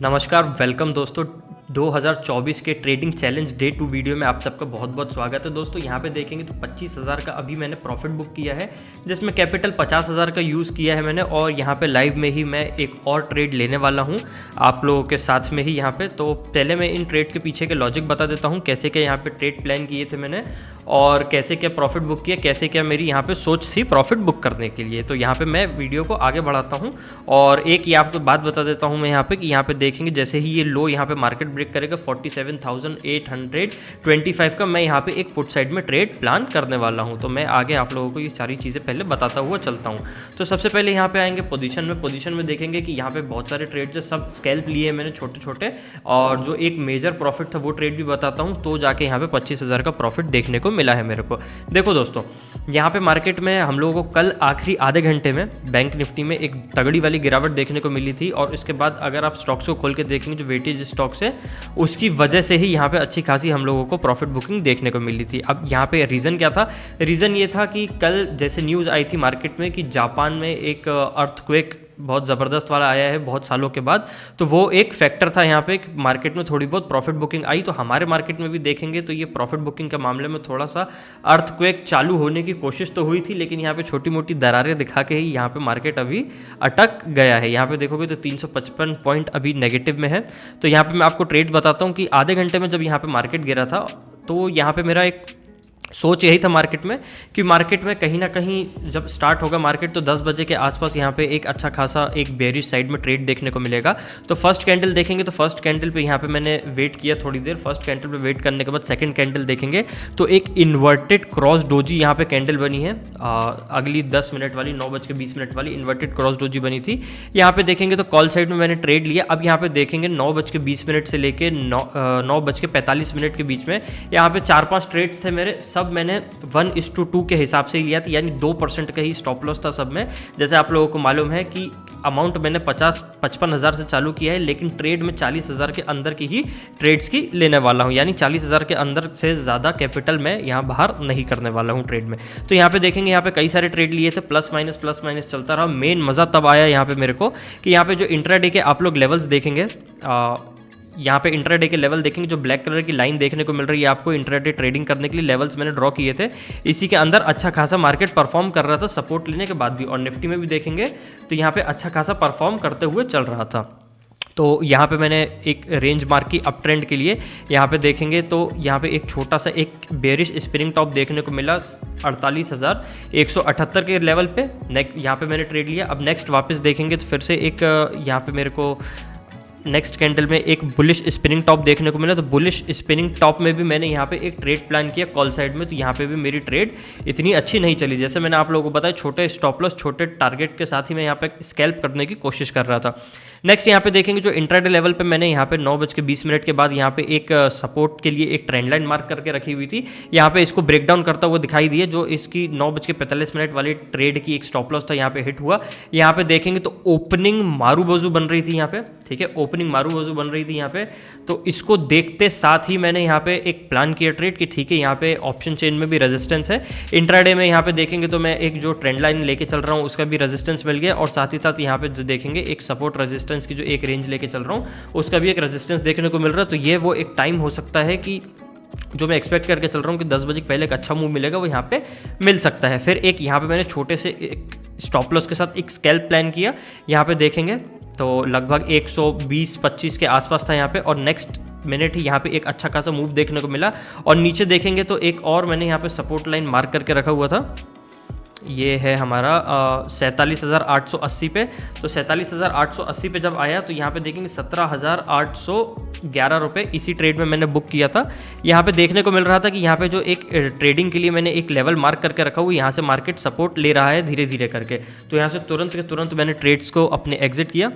नमस्कार, वेलकम दोस्तों। 2024 के ट्रेडिंग चैलेंज डे 2 वीडियो में आप सबका बहुत बहुत स्वागत है। दोस्तों यहाँ पे देखेंगे तो 25,000 का अभी मैंने प्रॉफिट बुक किया है, जिसमें कैपिटल 50,000 का यूज़ किया है मैंने। और यहाँ पे लाइव में ही मैं एक और ट्रेड लेने वाला हूँ आप लोगों के साथ में ही यहाँ पे। तो पहले मैं इन ट्रेड के पीछे के लॉजिक बता देता हूँ, कैसे क्या यहाँ पे ट्रेड प्लान किए थे मैंने और कैसे क्या प्रॉफिट बुक किया, कैसे क्या मेरी यहाँ पे सोच थी प्रॉफिट बुक करने के लिए। तो यहाँ पे मैं वीडियो को आगे बढ़ाता हूँ और एक ये आपको बात बता देता हूँ मैं यहाँ पे कि यहाँ पे देखेंगे जैसे ही ये लो यहाँ पे मार्केट ब्रेक करेगा 47,825 का, मैं यहाँ पे एक पुट साइड में ट्रेड प्लान करने वाला हूँ। तो मैं आगे आप लोगों को ये सारी चीज़ें पहले बताता हुआ चलता हूँ। तो सबसे पहले यहाँ पे आएंगे पोजीशन में देखेंगे कि यहाँ पे बहुत सारे ट्रेड जो सब स्कैल्प लिए मैंने छोटे छोटे, और जो एक मेजर प्रॉफिट था वो ट्रेड भी बताता हूँ। तो जाके यहाँ पे 25,000 का प्रॉफिट देखने को मिला है मेरे को। देखो दोस्तों, यहाँ पे मार्केट में हम लोगों को कल आखिरी आधे घंटे में बैंक निफ्टी में एक तगड़ी वाली गिरावट देखने को मिली थी, और इसके बाद अगर आप स्टॉक्स को खोल के देखेंगे जो वेटेज स्टॉक्स है उसकी वजह से ही यहाँ पे अच्छी खासी हम लोगों को प्रॉफिट बुकिंग देखने को मिली थी। अब यहाँ पे रीज़न क्या था? रीज़न ये था कि कल जैसे न्यूज़ आई थी मार्केट में कि जापान में एक अर्थक्वेक बहुत ज़बरदस्त वाला आया है बहुत सालों के बाद, तो वो एक फैक्टर था यहाँ पे मार्केट में थोड़ी बहुत प्रॉफिट बुकिंग आई। तो हमारे मार्केट में भी देखेंगे तो ये प्रॉफिट बुकिंग के मामले में थोड़ा सा अर्थक्वेक चालू होने की कोशिश तो हुई थी, लेकिन यहाँ पे छोटी मोटी दरारें दिखा के ही यहाँ पे मार्केट अभी अटक गया है। यहाँ पे देखोगे तो 355 पॉइंट अभी नेगेटिव में है। तो यहाँ पे मैं आपको ट्रेड बताता हूँ कि आधे घंटे में जब यहाँ पे मार्केट गिरा था तो यहाँ पे मेरा एक सोच यही था मार्केट में कि मार्केट में कहीं ना कहीं जब स्टार्ट होगा मार्केट तो 10 बजे के आसपास यहाँ पे एक अच्छा खासा एक बेरिश साइड में ट्रेड देखने को मिलेगा। तो फर्स्ट कैंडल देखेंगे तो फर्स्ट कैंडल पे यहाँ पे मैंने वेट किया थोड़ी देर। फर्स्ट कैंडल पे वेट करने के बाद सेकंड कैंडल देखेंगे तो एक इन्वर्टेड क्रॉस डोजी यहाँ पे कैंडल बनी है। अगली 10 मिनट वाली 9:20 वाली इन्वर्टेड क्रॉस डोजी बनी थी। यहाँ पे देखेंगे तो कॉल साइड में मैंने ट्रेड लिया। अब यहाँ पे देखेंगे 9:20 से लेके 9:45 के बीच में यहाँ पे 4-5 ट्रेड्स थे मेरे, सब मैंने 1:2 के हिसाब से ही लिया था, यानी 2% का ही स्टॉप लॉस था सब में। जैसे आप लोगों को मालूम है कि अमाउंट मैंने 55,000 से चालू किया है, लेकिन ट्रेड में 40,000 के अंदर की ही ट्रेड्स की लेने वाला हूं, यानी 40,000 के अंदर से ज़्यादा कैपिटल मैं यहाँ बाहर नहीं करने वाला हूँ ट्रेड में। तो यहाँ पे देखेंगे यहाँ पे कई सारे ट्रेड लिए थे, प्लस माइनस चलता रहा। मेन मज़ा तब आया यहाँ पे मेरे को कि यहाँ पे जो इंट्राडे के आप लोग लेवल्स देखेंगे, यहाँ पे इंट्राडे के लेवल देखेंगे, जो ब्लैक कलर की लाइन देखने को मिल रही है आपको इंट्राडे ट्रेडिंग करने के लिए लेवल्स मैंने ड्रॉ किए थे। इसी के अंदर अच्छा खासा मार्केट परफॉर्म कर रहा था सपोर्ट लेने के बाद भी, और निफ्टी में भी देखेंगे तो यहाँ पे अच्छा खासा परफॉर्म करते हुए चल रहा था। तो यहाँ पे मैंने एक रेंज मार्क की अप ट्रेंड के लिए। यहाँ पे देखेंगे तो यहाँ पे एक छोटा सा एक बेरिश स्पिनिंग टॉप देखने को मिला 48,178 के लेवल पे। नेक्स्ट यहाँ पे मैंने ट्रेड लिया। अब नेक्स्ट वापस देखेंगे तो फिर से एक यहाँ पे मेरे को नेक्स्ट कैंडल में एक बुलिश स्पिनिंग टॉप देखने को मिला। तो बुलिश स्पिनिंग टॉप में भी मैंने यहाँ पे एक ट्रेड प्लान किया कॉल साइड में। तो यहाँ पे भी मेरी ट्रेड इतनी अच्छी नहीं चली, जैसे मैंने आप लोगों को बताया छोटे स्टॉप लॉस छोटे टारगेट के साथ ही मैं यहाँ पे स्कैल्प करने की कोशिश कर रहा था। नेक्स्ट यहाँ पे देखेंगे जो इंट्राडे लेवल पे मैंने यहाँ पे 9:20 के बाद यहाँ पे एक सपोर्ट के लिए एक ट्रेंड लाइन मार्क करके रखी हुई थी। यहाँ पे इसको ब्रेक डाउन करता हुआ दिखाई दिया, जो इसकी 9:45 वाली ट्रेड की एक स्टॉप लॉस था यहाँ पे हिट हुआ। यहाँ पे देखेंगे तो ओपनिंग मारू बाजू बन रही थी यहाँ पे, ठीक है, ओपनिंग मारू बाजू बन रही थी यहाँ पे। तो इसको देखते साथ ही मैंने यहाँ पे एक प्लान किया ट्रेड कि ठीक है यहाँ पे ऑप्शन चेन में भी रेजिस्टेंस है। इंट्राडे में यहाँ पे देखेंगे तो मैं एक जो ट्रेंड लाइन लेके चल रहा हूँ उसका भी रेजिस्टेंस मिल गया, और साथ ही साथ यहाँ पे जो देखेंगे एक सपोर्ट रेजिस्टेंस की जो एक रेंज लेके चल रहा हूँ उसका भी एक रेजिस्टेंस देखने को मिल रहा है। तो ये वो एक टाइम हो सकता है कि जो मैं एक्सपेक्ट करके चल रहा हूँ कि 10 बजे पहले एक अच्छा मूव मिलेगा वो यहाँ पे मिल सकता है। फिर एक यहाँ पे मैंने छोटे से एक स्टॉप लॉस के साथ एक स्कैल्प प्लान किया। यहाँ पे देखेंगे तो लगभग 120-25 के आसपास था यहाँ पे, और नेक्स्ट मिनट ही यहाँ पे एक अच्छा खासा मूव देखने को मिला। और नीचे देखेंगे तो एक और मैंने यहाँ पे सपोर्ट लाइन मार्क करके रखा हुआ था, ये है हमारा 47,880 पे। तो 47,880 पे जब आया तो यहाँ पे देखेंगे 17,811 रुपये इसी ट्रेड में मैंने बुक किया था। यहाँ पे देखने को मिल रहा था कि यहाँ पे जो एक ट्रेडिंग के लिए मैंने एक लेवल मार्क करके रखा हुआ, यहाँ से मार्केट सपोर्ट ले रहा है धीरे धीरे करके। तो यहाँ से तुरंत के तुरंत मैंने ट्रेड्स को अपने एग्जिट किया।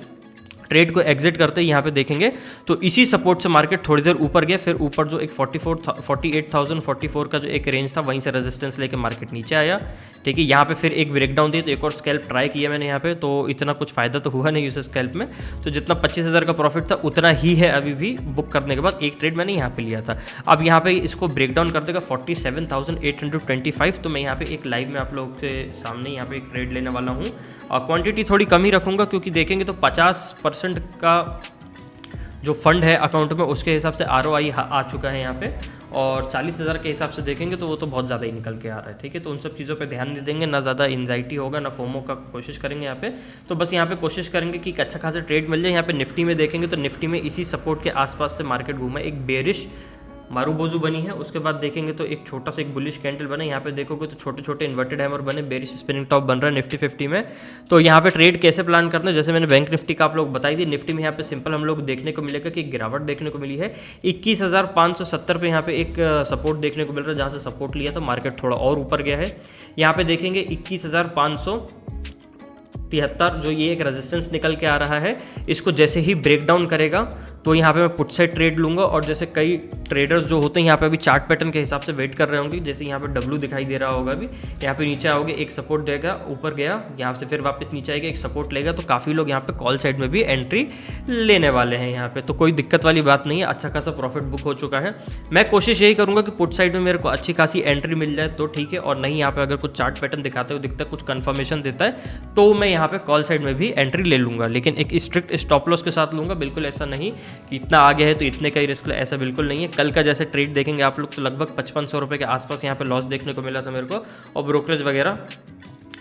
ट्रेड को एग्जिट करते ही यहाँ पे देखेंगे तो इसी सपोर्ट से मार्केट थोड़ी देर ऊपर गया, फिर ऊपर जो एक 48,044 का जो एक रेंज था वहीं से रेजिस्टेंस लेके मार्केट नीचे आया, ठीक है। यहाँ पे फिर एक ब्रेकडाउन दी तो एक और स्कैल्प ट्राई किया मैंने यहाँ पे, तो इतना कुछ फ़ायदा तो हुआ नहीं उस स्कैल्प में। तो जितना 25,000 का प्रॉफिट था उतना ही है अभी भी बुक करने के बाद। एक ट्रेड मैंने यहाँ पे लिया था। अब यहाँ पे इसको ब्रेकडाउन कर देगा 47,825। तो मैं यहाँ पे एक लाइव में आप लोगों के सामने यहाँ पे एक ट्रेड लेने वाला हूँ। क्वांटिटी थोड़ी कम ही रखूँगा क्योंकि देखेंगे तो 50% का जो फंड है अकाउंट में उसके हिसाब से ROI आ चुका है यहाँ पे, और 40,000 के हिसाब से देखेंगे तो वो तो बहुत ज़्यादा ही निकल के आ रहा है। ठीक है, तो उन सब चीज़ों पे ध्यान नहीं देंगे, ना ज़्यादा एंजाइटी होगा, ना फोमो का कोशिश करेंगे यहाँ पे। तो बस यहाँ पे कोशिश करेंगे कि एक अच्छा खासा ट्रेड मिल जाए। यहाँ पे निफ्टी में देखेंगे तो निफ्टी में इसी सपोर्ट के आसपास से मार्केट घूमा, एक बेरिश मारूबोजू बनी है। उसके बाद देखेंगे तो एक छोटा सा एक बुलिश कैंडल बना, यहाँ पे देखोगे तो छोटे छोटे इन्वर्टेड हैमर बने, बेरिश स्पिनिंग टॉप बन रहा है निफ्टी 50 में। तो यहाँ पे ट्रेड कैसे प्लान करना है, जैसे मैंने बैंक निफ्टी का आप लोग बताई दी, निफ्टी में यहाँ पे सिंपल हम लोग देखने को मिलेगा कि गिरावट देखने को मिली है। 21,570 पे यहाँ पे एक सपोर्ट देखने को मिल रहा है, जहाँ से सपोर्ट लिया तो मार्केट थोड़ा और ऊपर गया है। यहाँ पे देखेंगे 21,573 जो ये एक रेजिस्टेंस निकल के आ रहा है, इसको जैसे ही ब्रेक डाउन करेगा तो यहाँ पे मैं पुट साइड ट्रेड लूँगा। और जैसे कई ट्रेडर्स जो होते हैं यहाँ पे अभी चार्ट पैटर्न के हिसाब से वेट कर रहे होंगे, जैसे यहाँ पे W दिखाई दे रहा होगा, अभी यहाँ पे नीचे आओगे एक सपोर्ट देगा, ऊपर गया, यहाँ से फिर वापस नीचे आएगा, एक सपोर्ट लेगा, तो काफ़ी लोग यहाँ पे कॉल साइड में भी एंट्री लेने वाले हैं यहाँ पे। तो कोई दिक्कत वाली बात नहीं है, अच्छा खासा प्रॉफिट बुक हो चुका है। मैं कोशिश यही करूँगा कि पुट साइड में मेरे को अच्छी खासी एंट्री मिल जाए तो ठीक है, और नहीं यहाँ पे अगर कुछ चार्ट पैटर्न दिखाते हुए दिखता है, कुछ कन्फर्मेशन देता है, तो मैं यहाँ पे कॉल साइड में भी एंट्री ले लूँगा, लेकिन एक स्ट्रिक्ट स्टॉप लॉस के साथ लूँगा। बिल्कुल ऐसा नहीं कि इतना आगे है तो इतने का ही रिस्क, ऐसा बिल्कुल नहीं है। कल का जैसे ट्रेड देखेंगे आप लोग तो लगभग 5500 रुपये के आसपास यहाँ पे लॉस देखने को मिला था मेरे को, और ब्रोकरेज वगैरह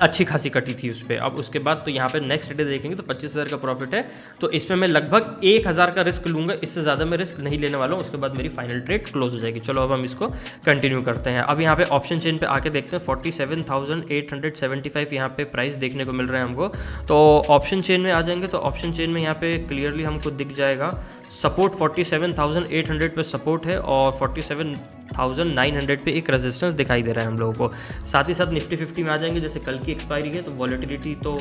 अच्छी खासी कटी थी उस पर। अब उसके बाद तो यहाँ पे नेक्स्ट डे देखेंगे तो 25,000 का प्रॉफिट है, तो इसमें मैं लगभग 1,000 का रिस्क लूँगा, इससे ज़्यादा मैं रिस्क नहीं लेने वाला हूँ। उसके बाद मेरी फाइनल ट्रेड क्लोज हो जाएगी। चलो अब हम इसको कंटिन्यू करते हैं। अब यहाँ पे ऑप्शन चेन पे आके देखते हैं, 47,875 यहाँ पे प्राइस देखने को मिल रहा है हमको। तो ऑप्शन चेन में आ जाएंगे तो ऑप्शन चेन में यहाँ पे क्लियरली हमको दिख जाएगा सपोर्ट 47,800 पे सपोर्ट है, और 47,900 पे एक रेजिस्टेंस दिखाई दे रहा है हम लोगों को। साथ ही साथ निफ्टी 50 में आ जाएंगे, जैसे कल की एक्सपायरी है तो वॉलेटिलिटी तो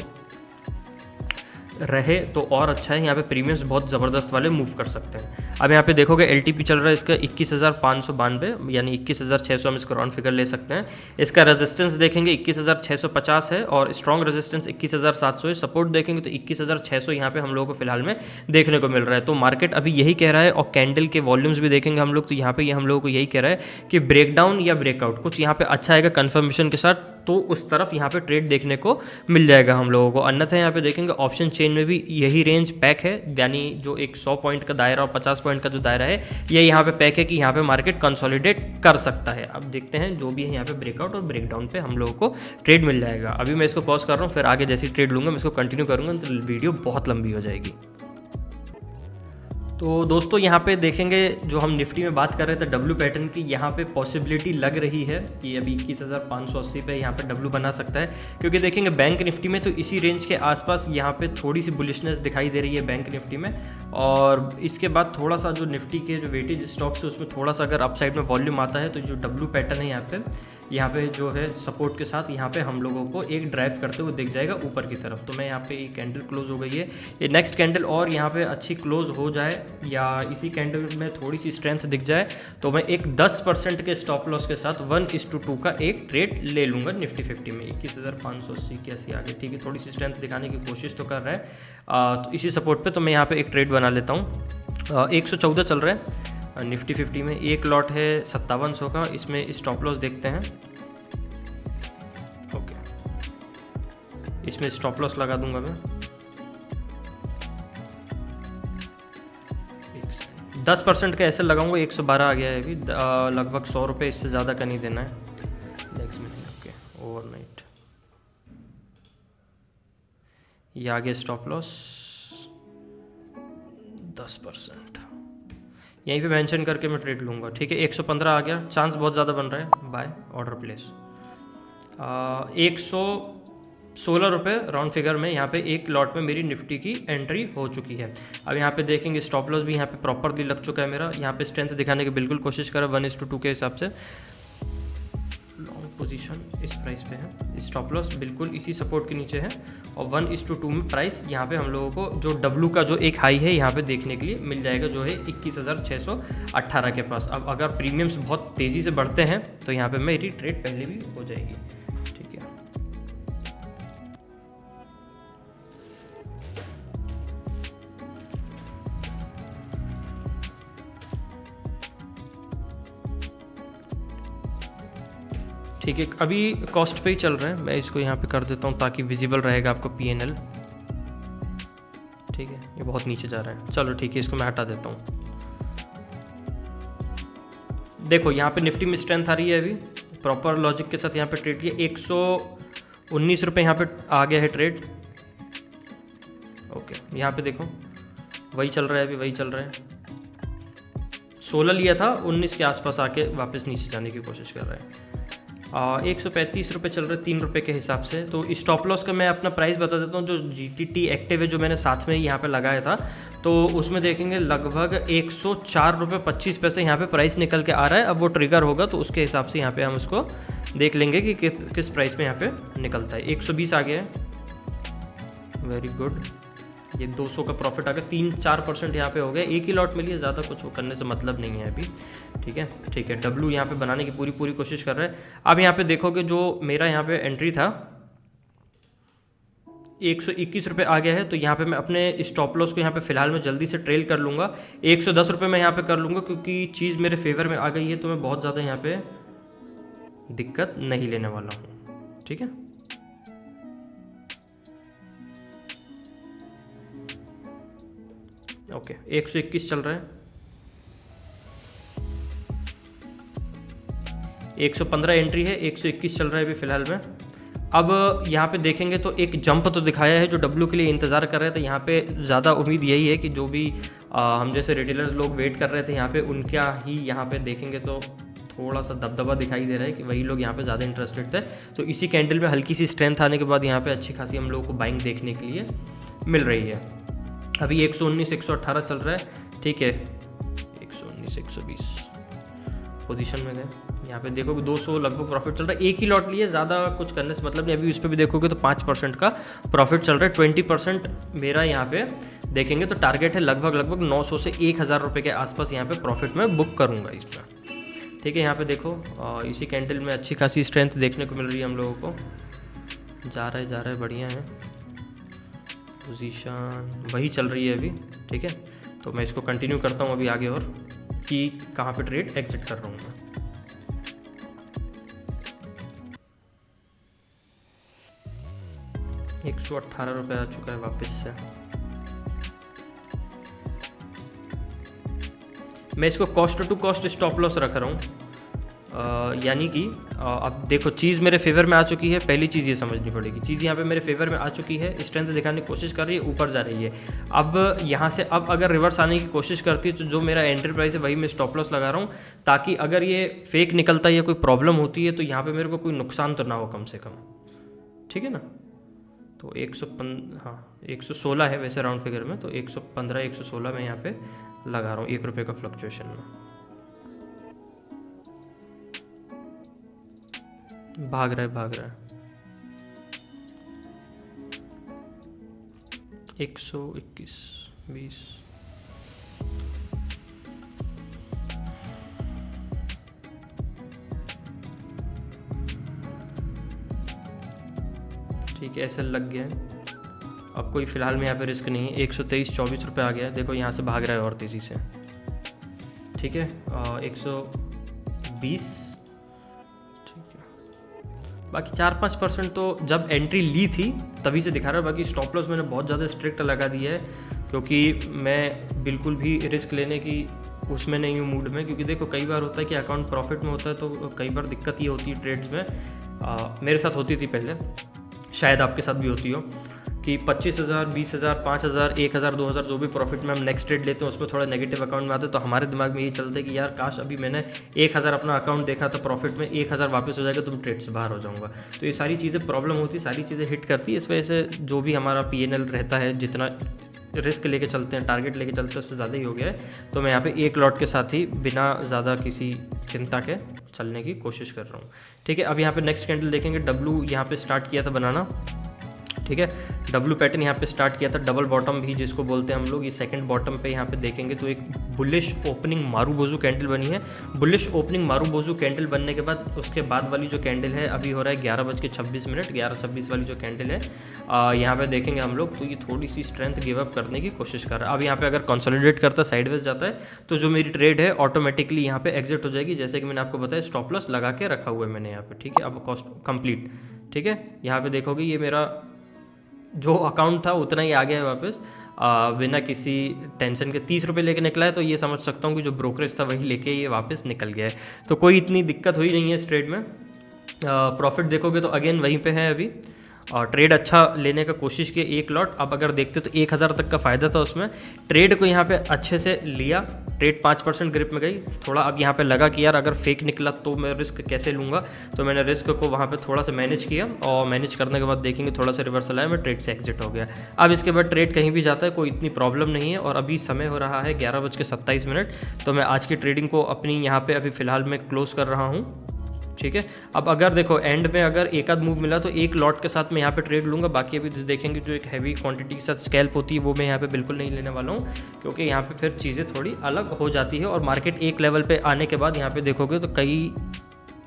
रहे तो और अच्छा है, यहाँ पे प्रीमियम्स बहुत ज़बरदस्त वाले मूव कर सकते हैं। अब यहाँ पे देखोगे LTP चल रहा है इसका 21,592, यानी 21,600 हम इसको राउंड फिगर ले सकते हैं। इसका रेजिस्टेंस देखेंगे 21,650 है, और स्ट्रॉन्ग रेजिस्टेंस 21,700 है। सपोर्ट देखेंगे तो 21,600 यहाँ पे हम लोगों को फिलहाल में देखने को मिल रहा है। तो मार्केट अभी यही कह रहा है, और कैंडल के वॉल्यूम्स भी देखेंगे हम लोग तो यहाँ पे ये हम लोगों को यही कह रहा है कि ब्रेकडाउन या ब्रेकआउट कुछ यहाँ पे अच्छा आएगा कन्फर्मेशन के साथ, तो उस तरफ यहाँ पे ट्रेड देखने को मिल जाएगा हम लोगों को। अन्यथा यहाँ पे देखेंगे ऑप्शन चेन में भी यही रेंज पैक है, यानी जो एक 100 पॉइंट का दायरा और 50 पॉइंट का जो दायरा है, ये यहाँ पे पैक है कि यहाँ पे मार्केट कंसोलिडेट कर सकता है। अब देखते हैं जो भी है यहाँ पे ब्रेकआउट और ब्रेकडाउन पे हम लोगों को ट्रेड मिल जाएगा। अभी मैं इसको पॉज कर रहा हूँ, फिर आगे जैसी ट्रेड लूँगा मैं इसको कंटिन्यू करूँगा, तो वीडियो बहुत लंबी हो जाएगी। तो दोस्तों यहाँ पे देखेंगे जो हम निफ्टी में बात कर रहे थे W पैटर्न की, यहाँ पे पॉसिबिलिटी लग रही है कि अभी 21,580 पे यहाँ पे W बना सकता है, क्योंकि देखेंगे बैंक निफ्टी में तो इसी रेंज के आसपास यहाँ पे थोड़ी सी बुलिशनेस दिखाई दे रही है बैंक निफ्टी में। और इसके बाद थोड़ा सा जो निफ्टी के जो वेटेज स्टॉक्स है उसमें थोड़ा सा अगर अपसाइड में वॉल्यूम आता है तो जो W पैटर्न है यहाँ पे जो है सपोर्ट के साथ यहाँ पे हम लोगों को एक ड्राइव करते हुए दिख जाएगा ऊपर की तरफ। तो मैं यहाँ पे एक कैंडल क्लोज हो गई है, ये नेक्स्ट कैंडल और यहाँ पे अच्छी क्लोज हो जाए या इसी कैंडल में थोड़ी सी स्ट्रेंथ दिख जाए तो मैं एक 10% के स्टॉप लॉस के साथ 1:2 का एक ट्रेड ले लूँगा निफ्टी 50 में। 21,580 की ऐसी आगे, ठीक है, थोड़ी सी स्ट्रेंथ दिखाने की कोशिश तो कर रहा है, तो इसी सपोर्ट पे तो मैं यहाँ पे एक ट्रेड बना लेता हूँ। 114 चल रहा है निफ्टी 50 में, एक लॉट है 5700 का, इसमें स्टॉप लॉस देखते हैं। ओके, इसमें स्टॉप लॉस लगा दूंगा मैं 10% का ऐसे लगाऊंगा। 112 आ गया है अभी, लगभग 100 रुपये, इससे ज़्यादा का नहीं देना है नेक्स्ट में। ओके, ओवरनाइट ये आगे स्टॉप लॉस 10%, यहीं पे मेंशन करके मैं ट्रेड लूँगा, ठीक है। 115 आ गया, चांस बहुत ज़्यादा बन रहा है, बाय, ऑर्डर प्लेस। 116 रुपये राउंड फिगर में यहाँ पे एक लॉट में मेरी निफ्टी की एंट्री हो चुकी है। अब यहाँ पे देखेंगे स्टॉप लॉस भी यहाँ पे प्रॉपरली लग चुका है मेरा। यहाँ पे स्ट्रेंथ दिखाने की बिल्कुल कोशिश करें 1:2 के हिसाब से। लॉन्ग पोजीशन इस प्राइस पे है, स्टॉप लॉस बिल्कुल इसी सपोर्ट के नीचे है, और 1:2 में प्राइस यहाँ पे हम लोगों को जो W का जो एक हाई है यहाँ पे देखने के लिए मिल जाएगा, जो है 21,618 के पास। अब अगर प्रीमियम्स बहुत तेज़ी से बढ़ते हैं तो यहाँ पे मेरी ट्रेड पहले भी हो जाएगी, ठीक है। ठीक है, अभी कॉस्ट पे ही चल रहा है, मैं इसको यहाँ पे कर देता हूँ ताकि विजिबल रहेगा आपको PNL, ठीक है, ये बहुत नीचे जा रहा है, चलो ठीक है, इसको मैं हटा देता हूँ। देखो यहाँ पे निफ्टी में स्ट्रेंथ आ रही है, अभी प्रॉपर लॉजिक के साथ यहाँ पे ट्रेड किया, 119 रुपये यहाँ पे आ गया है ट्रेड। ओके, यहाँ पे देखो वही चल रहा है, अभी वही चल रहा है, 16 लिया था, 19 के आसपास आके वापस नीचे जाने की कोशिश कर रहा है। 135 रुपये चल रहे, 3 रुपये के हिसाब से। तो स्टॉप लॉस का मैं अपना प्राइस बता देता हूँ। जो GTT एक्टिव है, जो मैंने साथ में यहाँ पे लगाया था, तो उसमें देखेंगे लगभग 104 रुपये 25 पैसे यहाँ पे प्राइस निकल के आ रहा है। अब वो ट्रिगर होगा तो उसके हिसाब से यहाँ पे हम उसको देख लेंगे कि किस प्राइस में यहाँ पे निकलता है। 120 आ गया है, वेरी गुड। ये 200 का प्रॉफिट आ गया, 3-4% यहाँ पे हो गया। एक ही लॉट मिली है, ज़्यादा कुछ करने से मतलब नहीं है अभी। ठीक है, ठीक है। डब्लू यहाँ पे बनाने की पूरी कोशिश कर रहा है। अब यहाँ पे देखोगे जो मेरा यहाँ पे एंट्री था 121 रुपये आ गया है, तो यहाँ पे मैं अपने स्टॉप लॉस को यहाँ पे फिलहाल मैं जल्दी से ट्रेल कर लूँगा। 110 रुपये मैं यहाँ पे कर लूँगा, क्योंकि चीज़ मेरे फेवर में आ गई है, तो मैं बहुत ज़्यादा यहाँ पे दिक्कत नहीं लेने वाला हूँ। ठीक है, ओके। 121 चल रहा है, 115 एंट्री है, 121 चल रहा है अभी फिलहाल में। अब यहाँ पे देखेंगे तो एक जंप तो दिखाया है, जो डब्लू के लिए इंतज़ार कर रहे थे। यहाँ पे ज़्यादा उम्मीद यही है कि जो भी हम जैसे रिटेलर्स लोग वेट कर रहे थे यहाँ पे, उनका ही यहाँ पे देखेंगे तो थोड़ा सा दबदबा दिखाई दे रहा है कि वही लोग यहाँ पे ज़्यादा इंटरेस्टेड थे। तो इसी कैंडल में हल्की सी स्ट्रेंथ आने के बाद यहाँ पे अच्छी खासी हम लोगों को बाइंग देखने के लिए मिल रही है। अभी 119 118 चल रहा है। ठीक है, 119 120 पोजीशन में गए। यहाँ पे देखोगे 200 लगभग प्रॉफिट चल रहा है। एक ही लॉट लिए, ज़्यादा कुछ करने से मतलब नहीं। अभी उस पर भी देखोगे तो 5% का प्रॉफिट चल रहा है। 20% मेरा यहाँ पे देखेंगे तो टारगेट है लगभग 900 से 1000 रुपये के आसपास यहाँ पे प्रॉफिट में बुक करूँगा इसमें। ठीक है, यहाँ पे देखो इसी कैंडल में अच्छी खासी स्ट्रेंथ देखने को मिल रही है हम लोगों को। जा रहा है, बढ़िया है। पोजीशन वही चल रही है अभी। ठीक है, तो मैं इसको कंटिन्यू करता हूँ अभी आगे, और कि कहाँ पे ट्रेड एग्जिट कर रहा हूँ मैं। ₹118 आ चुका है वापस से। मैं इसको cost to cost stop loss रख रहा हूँ। यानी कि अब देखो चीज़ मेरे फेवर में आ चुकी है। पहली चीज़ ये समझनी पड़ेगी, चीज़ यहाँ पे मेरे फेवर में आ चुकी है, स्ट्रेंथ दिखाने की कोशिश कर रही है, ऊपर जा रही है। अब यहाँ से अब अगर रिवर्स आने की कोशिश करती है तो जो मेरा एंट्री प्राइस है वही मैं स्टॉप लॉस लगा रहा हूँ, ताकि अगर ये फेक निकलता है या कोई प्रॉब्लम होती है तो यहाँ पर मेरे को कोई नुकसान तो ना हो कम से कम। ठीक है ना। तो 116 है वैसे राउंड फिगर में, तो 115 116 में यहाँ पे लगा रहा हूँ ₹1 का फ्लक्चुएशन में। भाग रहा है 121 20। ठीक है, ऐसे लग गया है। अब कोई फ़िलहाल में यहाँ पे रिस्क नहीं है। 123 24 रुपये आ गया है। देखो यहाँ से भाग रहा है और तेज़ी से। ठीक है, 120। ठीक है, बाकी 4-5% तो जब एंट्री ली थी तभी से दिखा रहा है। बाकी स्टॉप लॉस मैंने बहुत ज़्यादा स्ट्रिक्ट लगा दिया है, क्योंकि मैं बिल्कुल भी रिस्क लेने की उसमें नहीं हूँ मूड में। क्योंकि देखो कई बार होता है कि अकाउंट प्रॉफिट में होता है, तो कई बार दिक्कत ये होती है ट्रेड्स में। मेरे साथ होती थी पहले, शायद आपके साथ भी होती हो, कि 25,000 20,000 5,000 1,000 2,000 जो भी प्रॉफिट में हम नेक्स्ट ट्रेड लेते हैं उसमें थोड़ा नेगेटिव अकाउंट में आते हैं, तो हमारे दिमाग में ये चलता है कि यार काश अभी मैंने 1,000 अपना अकाउंट देखा था प्रॉफिट में, 1,000 वापस हो जाएगा तो मैं ट्रेड से बाहर हो जाऊंगा। तो ये सारी चीज़ें प्रॉब्लम होती, सारी चीज़ें हिट करती है। इस वजह से जो भी हमारा PNL रहता है, जितना रिस्क लेके चलते हैं, टारगेट लेके चलते हैं, उससे ज़्यादा ही हो गया है। तो मैं यहाँ पे एक लॉट के साथ ही बिना ज़्यादा किसी चिंता के चलने की कोशिश कर रहा हूँ। ठीक है, अब यहाँ पे नेक्स्ट कैंडल देखेंगे। डब्लू यहाँ पे स्टार्ट किया था बनाना। ठीक है, डब्लू पैटर्न यहाँ पे स्टार्ट किया था, डबल बॉटम भी जिसको बोलते हैं हम लोग। ये सेकंड बॉटम पे यहाँ पे देखेंगे तो एक बुलिश ओपनिंग मारूबोजू कैंडल बनी है। बुलिश ओपनिंग मारूबोजू कैंडल बनने के बाद उसके बाद वाली जो कैंडल है अभी हो रहा है 11:26 11:26 वाली जो कैंडल है यहाँ पे देखेंगे हम लोग, तो ये थोड़ी सी स्ट्रेंथ गिव अप करने की कोशिश कर रहा है। अब यहाँ पे अगर कंसोलिडेट करता साइडवेज जाता है तो जो मेरी ट्रेड है ऑटोमेटिकली यहाँ पे एग्जिट हो जाएगी, जैसे कि मैंने आपको बताया स्टॉप लॉस लगा के रखा हुआ है मैंने यहाँ पे। ठीक है, अब कॉस्ट कंप्लीट। ठीक है, यहाँ पे देखोगे ये मेरा जो अकाउंट था उतना ही आ गया है वापस। बिना किसी टेंशन के 30 रुपये लेके निकला है, तो ये समझ सकता हूँ कि जो ब्रोकरेज था वही लेके ये वापस निकल गया है। तो कोई इतनी दिक्कत हुई नहीं है इस ट्रेड में। प्रॉफिट देखोगे तो अगेन वहीं पे है अभी, और ट्रेड अच्छा लेने का कोशिश की 1 लॉट। अब अगर देखते तो 1000 तक का फ़ायदा था उसमें। ट्रेड को यहाँ पे अच्छे से लिया, ट्रेड 5% ग्रिप में गई थोड़ा। अब यहाँ पे लगा कि यार अगर फेक निकला तो मैं रिस्क कैसे लूँगा, तो मैंने रिस्क को वहाँ पे थोड़ा सा मैनेज किया, और मैनेज करने के बाद देखेंगे थोड़ा सा रिवर्सल आया, मैं ट्रेड से एग्जिट हो गया। अब इसके बाद ट्रेड कहीं भी जाता है कोई इतनी प्रॉब्लम नहीं है। और अभी समय हो रहा है 11:27, तो मैं आज की ट्रेडिंग को अपनी यहाँ पर अभी फ़िलहाल मैं क्लोज़ कर रहा हूँ, ठीक है। अब अगर देखो एंड में अगर एक आध मूव मिला तो 1 लॉट के साथ मैं यहाँ पे ट्रेड लूँगा। बाकी अभी देखेंगे जो एक हैवी क्वांटिटी के साथ स्कैल्प होती है वो मैं यहाँ पे बिल्कुल नहीं लेने वाला हूँ, क्योंकि यहाँ पे फिर चीज़ें थोड़ी अलग हो जाती है। और मार्केट एक लेवल पे आने के बाद यहाँ पे देखोगे तो कई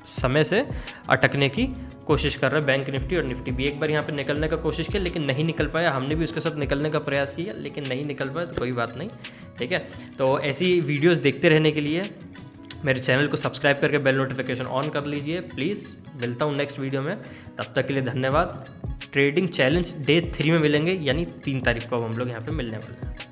समय से अटकने की कोशिश कर रहा है बैंक निफ्टी, और निफ्टी भी एक बार यहाँ पे निकलने का कोशिश किया लेकिन नहीं निकल पाया। हमने भी उसके साथ निकलने का प्रयास किया लेकिन नहीं निकल पाया, तो कोई बात नहीं, ठीक है। तो ऐसी वीडियोज़ देखते रहने के लिए मेरे चैनल को सब्सक्राइब करके बेल नोटिफिकेशन ऑन कर लीजिए प्लीज़। मिलता हूँ नेक्स्ट वीडियो में, तब तक के लिए धन्यवाद। ट्रेडिंग चैलेंज डे 3 में मिलेंगे, यानी 3 तारीख को अब हम लोग यहाँ पे मिलने वाले हैं।